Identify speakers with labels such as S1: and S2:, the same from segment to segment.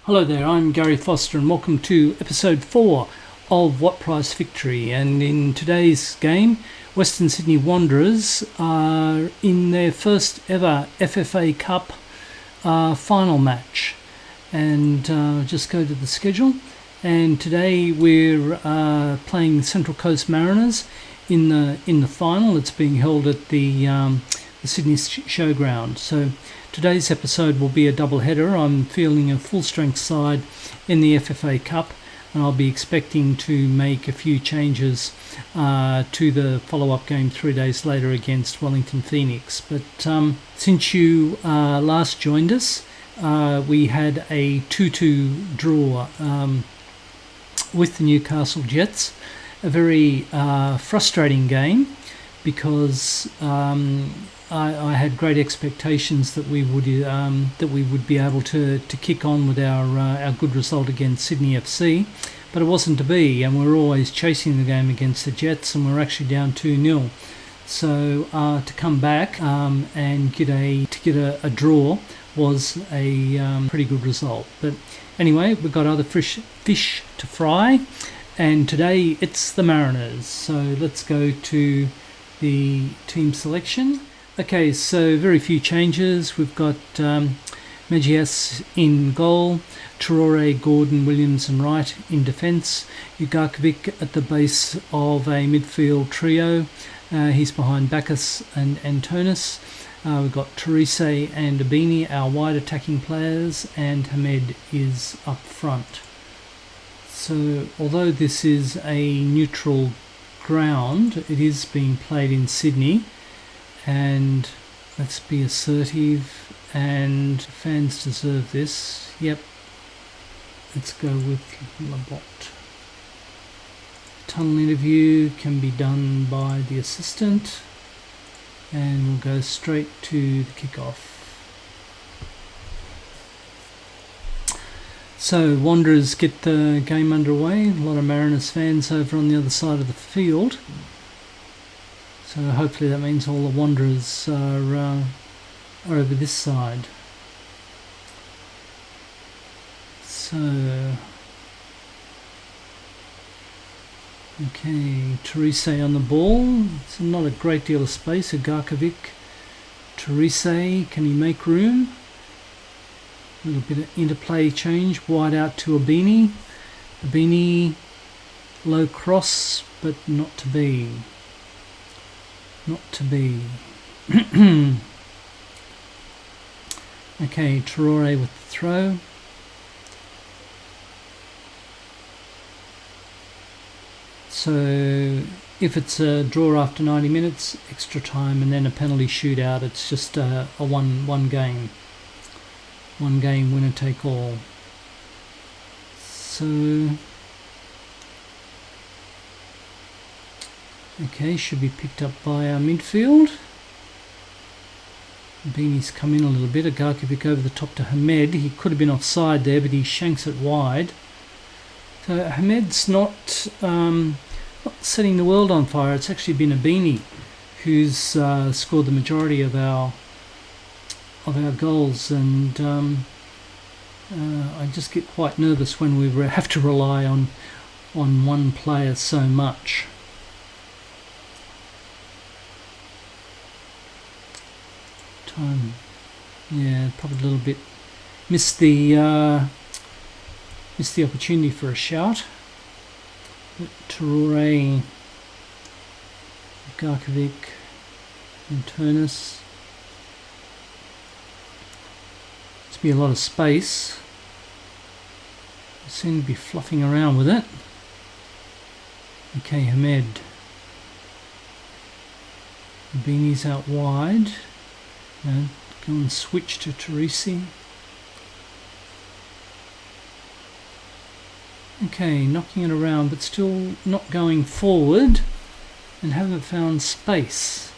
S1: Hello there, I'm Gary Foster and welcome to episode 4 of What Price Victory. And in today's game, Western Sydney Wanderers are in their first ever FFA Cup final match. And just go to the schedule. And today we're playing Central Coast Mariners in the final. It's being held at the Sydney Showground. So today's episode will be a double header. I'm fielding a full strength side in the FFA Cup, and I'll be expecting to make a few changes to the follow-up game 3 days later against Wellington Phoenix. But since you last joined us, we had a 2-2 draw with the Newcastle Jets. A very frustrating game because I had great expectations that we would be able to kick on with our good result against Sydney FC, but it wasn't to be, and we're always chasing the game against the Jets, and we're actually down 2-0. So to come back and get a draw was a pretty good result. But anyway, we've got other fish to fry, and today it's the Mariners. So let's go to the team selection. Okay, so very few changes. We've got Mejias in goal, Traore, Gordon, Williams and Wright in defence, Ugarkovic at the base of a midfield trio. He's behind Bacchus and Antonis. We've got Therese and Abini, our wide attacking players, and Hamed is up front. So although this is a neutral ground, it is being played in Sydney. And let's be assertive, and fans deserve this. Yep, let's go with Labot. Tunnel interview can be done by the assistant, and we'll go straight to the kickoff. So Wanderers get the game underway. A lot of Mariners fans over on the other side of the field. So hopefully that means all the Wanderers are over this side. So, okay, Therese on the ball. It's not a great deal of space. Ugarkovic, Therese, can he make room? A little bit of interplay change. Wide out to Abini. Abini, low cross, but not to be. Not to be. Okay, Traore with the throw. So if it's a draw after 90 minutes, extra time and then a penalty shootout, it's just a one game winner take all. So okay, should be picked up by our midfield. Beanie's come in a little bit. Ugarkovic over the top to Hamed. He could have been offside there, but he shanks it wide. So Hamed's not setting the world on fire. It's actually been Abini who's scored the majority of our goals, and I just get quite nervous when we have to rely on one player so much. Yeah, probably a little bit missed the opportunity for a shout. Traore, Ugarkovic, and Turnus. There's be a lot of space. I seem to be fluffing around with it. Okay, Hamed. Beanie's out wide. No, go and switch to Therese. Okay, knocking it around, but still not going forward, and haven't found space.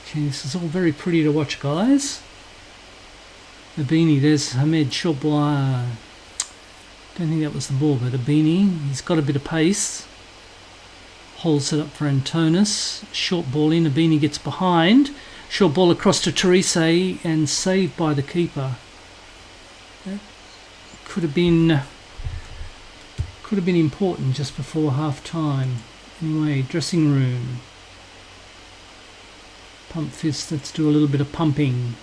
S1: Okay, this is all very pretty to watch, guys. Abini, there's Hamed, short ball. Don't think that was the ball, but Abini, he's got a bit of pace. Holds it up for Antonis. Short ball in. Abini gets behind. Short ball across to Teresa and saved by the keeper. That could have been important just before half time. Anyway, dressing room. Pump fist, let's do a little bit of pumping.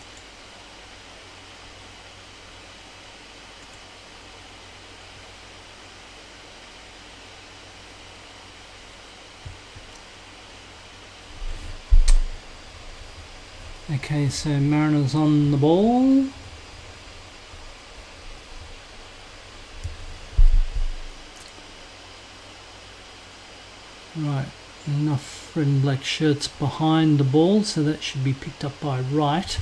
S1: Okay, so Mariners on the ball. Right, enough red and black shirts behind the ball, so that should be picked up by right.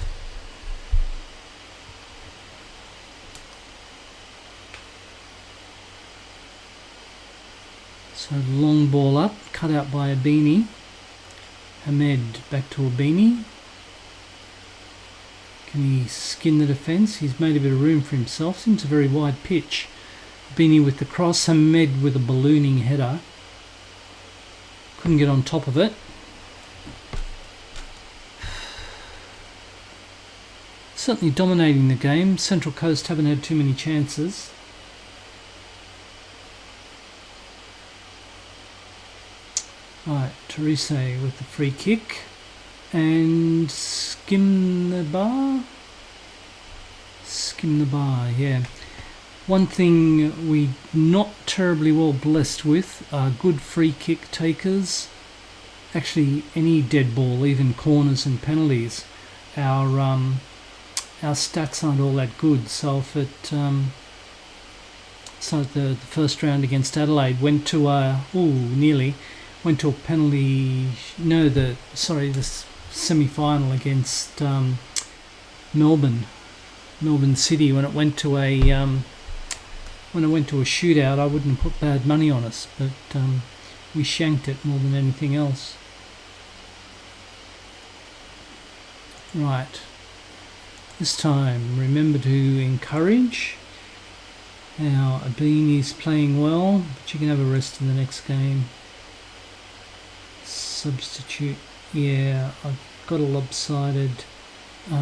S1: So long ball up, cut out by a beanie. Ahmed back to a beanie. Can he skin the defence? He's made a bit of room for himself. Seems a very wide pitch. Beanie with the cross, Ahmed with a ballooning header. Couldn't get on top of it. Certainly dominating the game. Central Coast haven't had too many chances. Right, Teresa with the free kick. And skim the bar, yeah. One thing we're not terribly well blessed with are good free kick takers. Actually, any dead ball, even corners and penalties. Our stats aren't all that good. So if it, the first round against Adelaide went to nearly went to a penalty. No, the semi-final against Melbourne City. When it went to a shootout, I wouldn't put bad money on us, but we shanked it more than anything else. Right, this time remember to encourage. Now Abin is playing well, but you can have a rest in the next game. Substitute. Yeah, I've got a lopsided. No.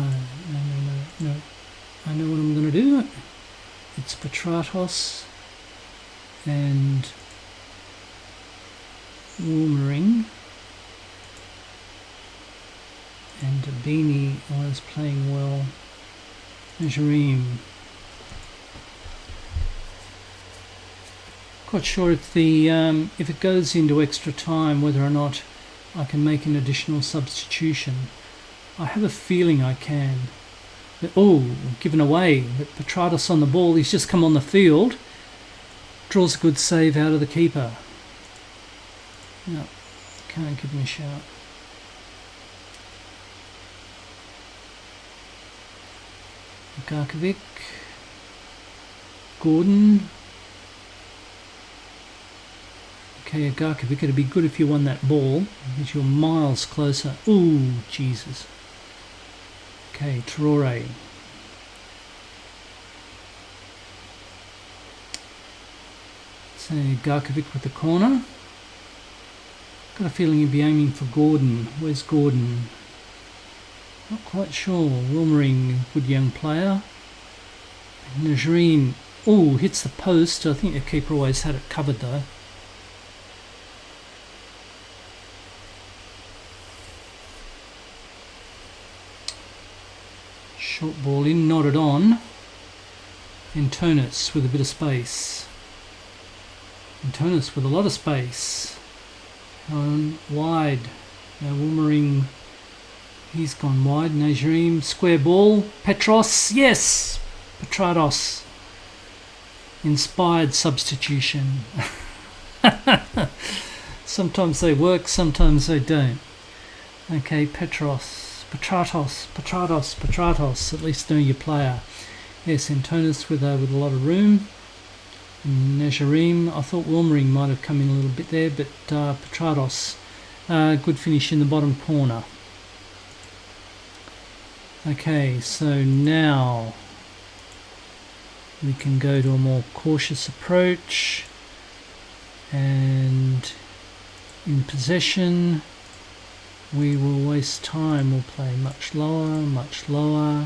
S1: I know what I'm going to do. It's Petratos and Woomering. And Beanie was playing well. Najareem. Quite sure if it goes into extra time, whether or not I can make an additional substitution. I have a feeling I can. But, given away. But Petratos on the ball. He's just come on the field. Draws a good save out of the keeper. No, can't give him a shout. Garkovic. Gordon. Okay, Garkovic, it'd be good if you won that ball, because you're miles closer. Ooh, Jesus. Okay, Traore. So, Garkovic with the corner. Got a feeling he'd be aiming for Gordon. Where's Gordon? Not quite sure. Wilmering, good young player. Najareen, hits the post. I think the keeper always had it covered though. Short ball in, nodded on. Antonis with a bit of space. Antonis with a lot of space. Wide. Now Wilmering, he's gone wide. Najareem, square ball. Petros, yes! Petratos. Inspired substitution. Sometimes they work, sometimes they don't. Okay, Petratos. At least know your player. Yes, Antonis with a lot of room. Najareem, I thought Wilmering might have come in a little bit there, but Petratos, good finish in the bottom corner. Okay, so now we can go to a more cautious approach, and in possession we will waste time, we'll play much lower.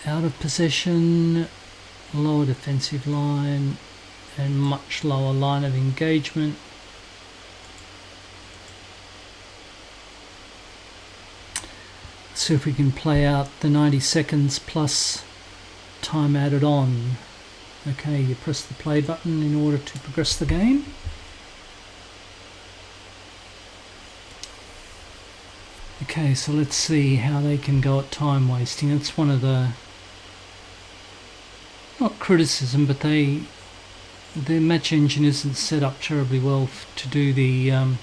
S1: Out of possession, lower defensive line, and much lower line of engagement. See if we can play out the 90 seconds plus time added on. Okay, you press the play button in order to progress the game. Okay, so let's see how they can go at time wasting. It's one of the, not criticism, but their match engine isn't set up terribly well to do the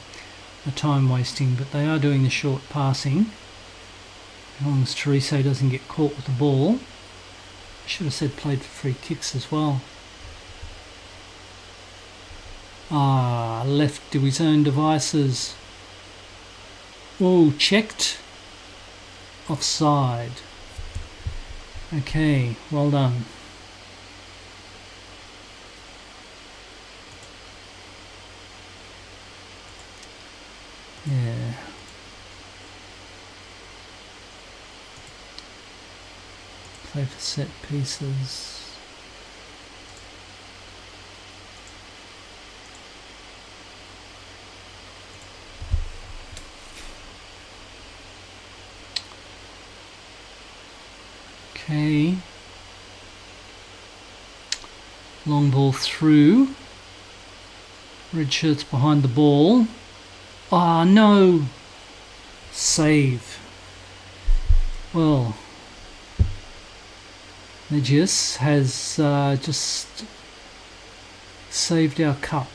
S1: time wasting, but they are doing the short passing. As long as Teresa doesn't get caught with the ball. I should have said played for free kicks as well. Left to his own devices. Oh, checked. Offside. Okay, well done. Yeah. Play for set pieces. Okay. Long ball through. Red shirt's behind the ball. Ah, no! Save. Well, Magius has just saved our cup.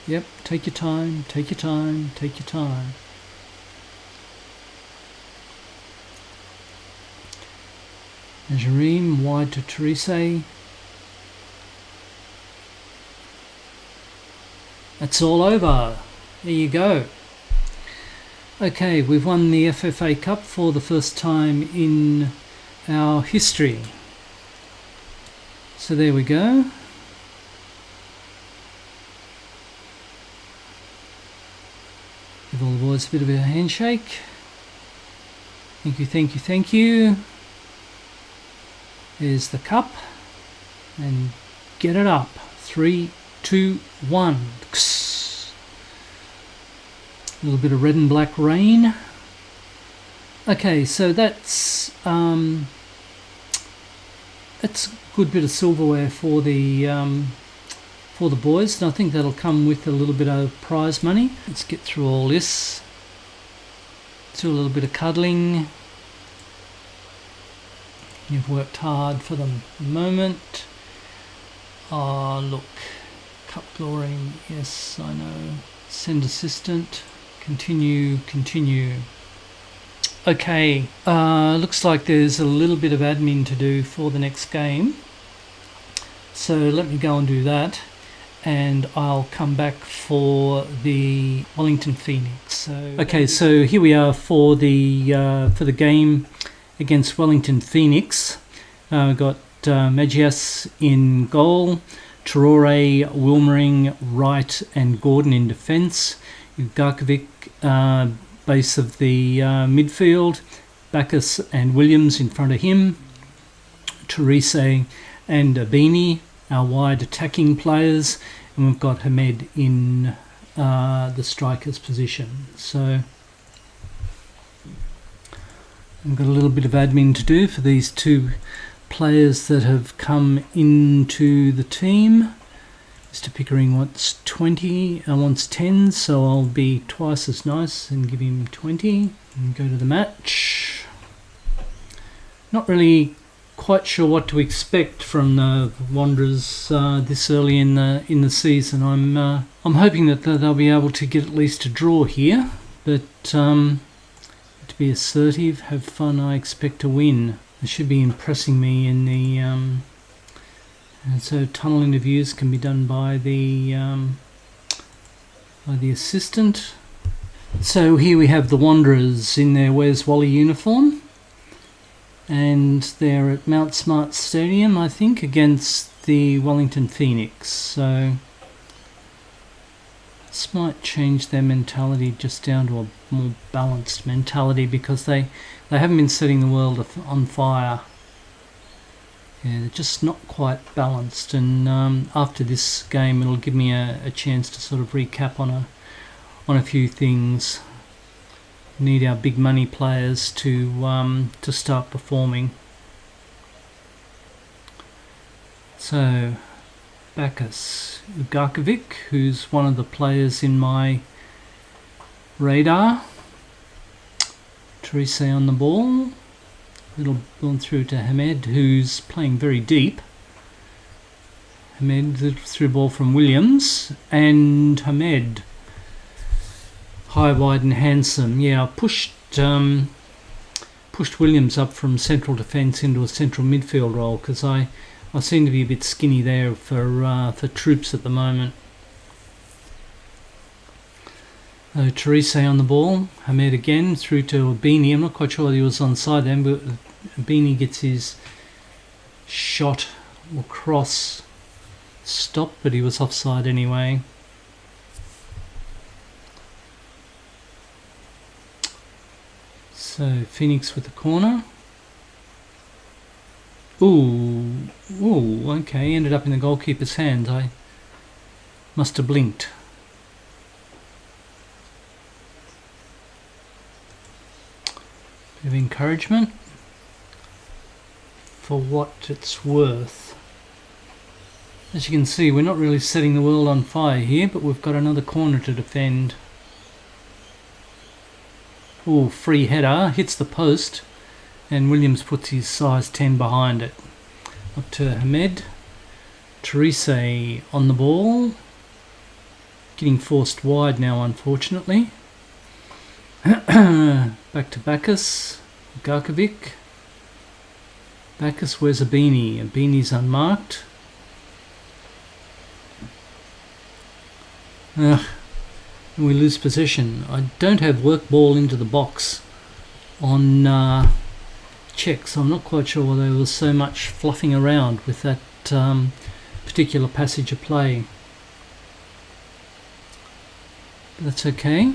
S1: Yep, take your time, take your time, take your time. Nazarim wide to Teresa. That's all over. There you go. Okay, we've won the FFA Cup for the first time in our history. So there we go. Give all the boys a bit of a handshake. Thank you, thank you, thank you. There's the cup. And get it up. 3, 2, 1. A little bit of red and black rain. Okay, so that's a good bit of silverware for the boys, and I think that'll come with a little bit of prize money. Let's get through all this. Do a little bit of cuddling. You've worked hard for the moment. Oh, look. Cup glory. Yes, I know. Send assistant. Continue, continue. Okay, looks like there's a little bit of admin to do for the next game. So let me go and do that, and I'll come back for the Wellington Phoenix. Okay, so here we are for the game against Wellington Phoenix. We've got Magias in goal, Traore, Wilmering, Wright and Gordon in defence. Garkovic, base of the midfield, Bacchus and Williams in front of him, Teresa and Abini, our wide attacking players, and we've got Hamed in the striker's position. So I've got a little bit of admin to do for these two players that have come into the team. Mr. Pickering wants 20, wants 10, so I'll be twice as nice and give him 20 and go to the match. Not really quite sure what to expect from the Wanderers this early in the season. I'm hoping that they'll be able to get at least a draw here, but to be assertive, have fun. I expect to win. They should be impressing me in the. And so tunnel interviews can be done by the assistant. So here we have the Wanderers in their Where's Wally uniform, and they're at Mount Smart Stadium, I think, against the Wellington Phoenix. So This might change their mentality just down to a more balanced mentality, because they haven't been setting the world on fire. Yeah, they're just not quite balanced, and after this game it'll give me a chance to sort of recap on a few things. Need our big money players to start performing. So Bacchus, Ugarkovic, who's one of the players in my radar. Teresa on the ball. Little ball through to Hamed, who's playing very deep. Hamed through ball from Williams, and Hamed high, wide and handsome. Yeah, I pushed Williams up from central defence into a central midfield role, because I seem to be a bit skinny there for troops at the moment. Teresa on the ball. Hamed again through to Abini. I'm not quite sure whether he was onside then, but Abini gets his shot or cross stopped, but he was offside anyway. So Phoenix with the corner. Ooh, okay, ended up in the goalkeeper's hands. I must have blinked. Bit of encouragement for what it's worth. As you can see, we're not really setting the world on fire here, but we've got another corner to defend. Ooh, free header, hits the post, and Williams puts his size 10 behind it. Up to Hamed. Teresa on the ball. Getting forced wide now, unfortunately. Back to Bacchus. Garkovic. Bacchus, where's Abini? Abini's unmarked. We lose possession. I don't have work ball into the box on check, so I'm not quite sure why there was so much fluffing around with that particular passage of play. But that's okay.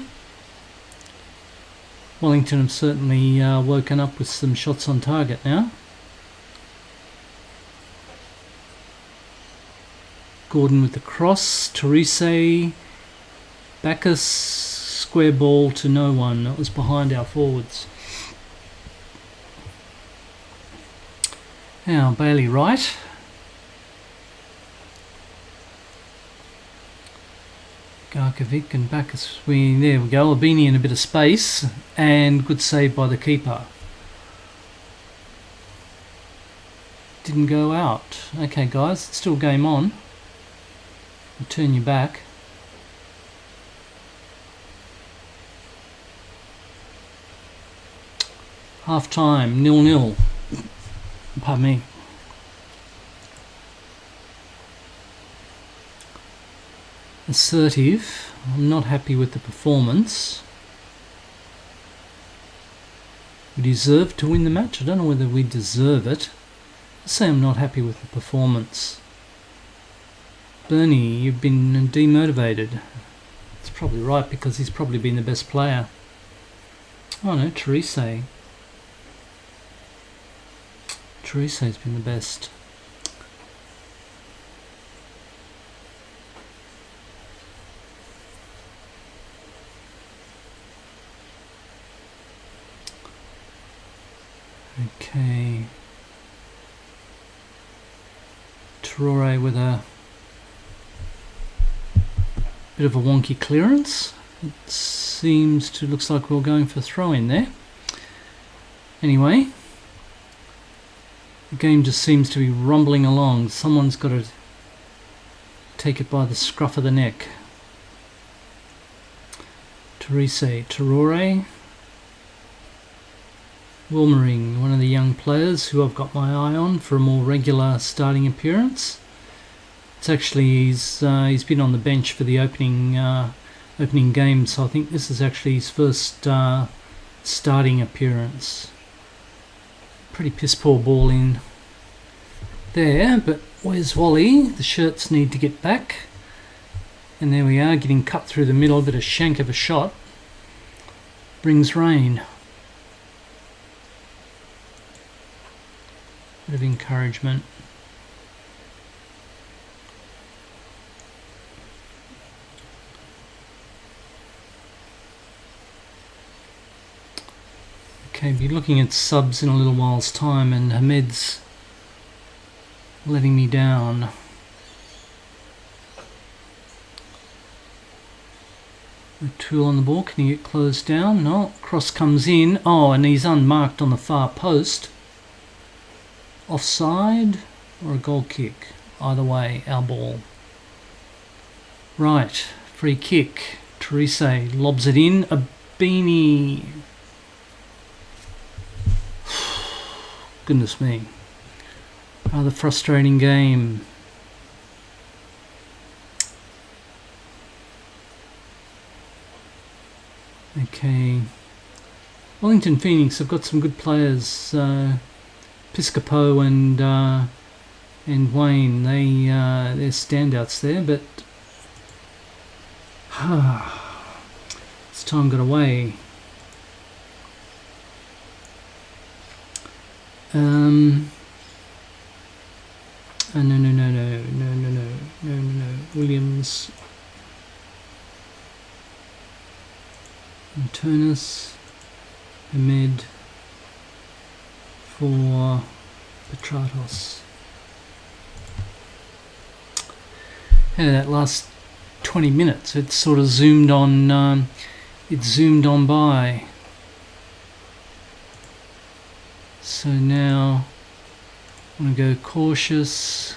S1: Wellington have certainly woken up with some shots on target now. Gordon with the cross. Teresa. Bacchus, square ball to no one. That was behind our forwards. Now Bailey right. Garkovic and Bacchus. There we go. Abini in a bit of space, and good save by the keeper. Didn't go out. Okay, guys, it's still game on. I'll turn you back. Half time, 0-0. Pardon me. Assertive. I'm not happy with the performance. We deserve to win the match. I don't know whether we deserve it. I'll say I'm not happy with the performance. Bernie, you've been demotivated. It's probably right, because he's probably been the best player. Oh no, Teresa. Teresa's been the best. Okay. Traore with a bit of a wonky clearance. It looks like we're going for a throw in there. Anyway. The game just seems to be rumbling along. Someone's got to take it by the scruff of the neck. Teresa, Traore. Wilmering, one of the young players who I've got my eye on for a more regular starting appearance. It's actually he's been on the bench for the opening game, so I think this is actually his first starting appearance. Pretty piss poor ball in there, but where's Wally? The shirts need to get back. And there we are, getting cut through the middle, a bit of shank of a shot. Brings rain. Bit of encouragement. Okay, be looking at subs in a little while's time, and Hamed's letting me down. The tool on the ball, can he get closed down? No, cross comes in. Oh, and he's unmarked on the far post. Offside or a goal kick? Either way, our ball. Right, free kick. Teresa lobs it in. A beanie. Goodness me. Rather frustrating game. Okay. Wellington Phoenix have got some good players. Piscopo and Wayne. They're standouts there, but this time got away. No. Williams. And Turnus. Hamed for Petratos. Yeah, that last 20 minutes, it sort of zoomed on. It zoomed on by. So now I'm going to go cautious.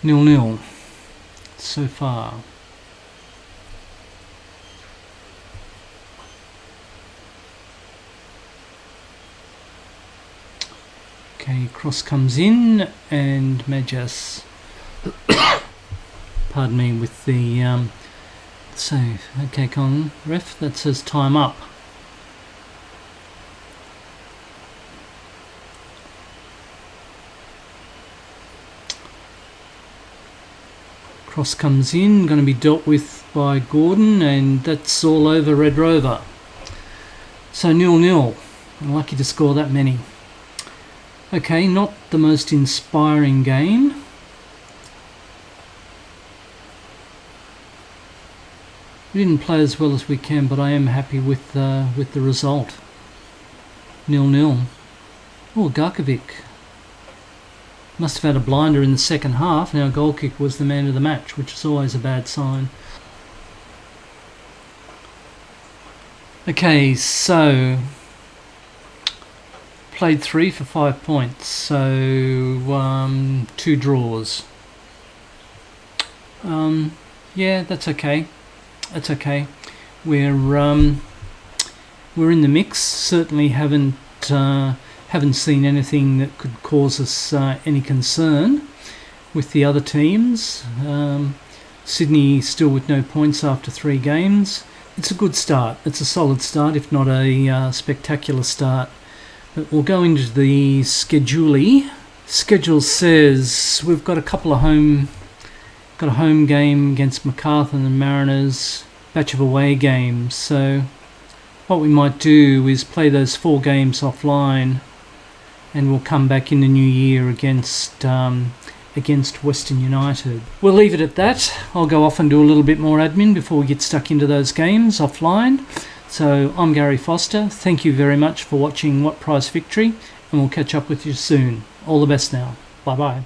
S1: Nil-nil so far. Okay, cross comes in and Majas, pardon me, with the save. Okay, Con ref, that says time up. Cross comes in, going to be dealt with by Gordon, and that's all over Red Rover. So 0-0. Lucky to score that many. Okay, not the most inspiring game. We didn't play as well as we can, but I am happy with the result. 0-0. Oh, Garkovic. Must have had a blinder in the second half. Now goal kick was the man of the match, which is always a bad sign. Okay, so played 3 for 5 points, so 2 draws. Yeah, that's okay. That's okay. We're in the mix. Certainly haven't seen anything that could cause us any concern with the other teams. Sydney still with no points after 3 games. It's a good start. It's a solid start, if not a spectacular start. But we'll go into the schedule. Schedule says we've got a home game against MacArthur and Mariners, batch of away games. So what we might do is play those 4 games offline, and we'll come back in the new year against Western United. We'll leave it at that. I'll go off and do a little bit more admin before we get stuck into those games offline. So I'm Gary Foster. Thank you very much for watching What Prize Victory, and we'll catch up with you soon. All the best now. Bye bye.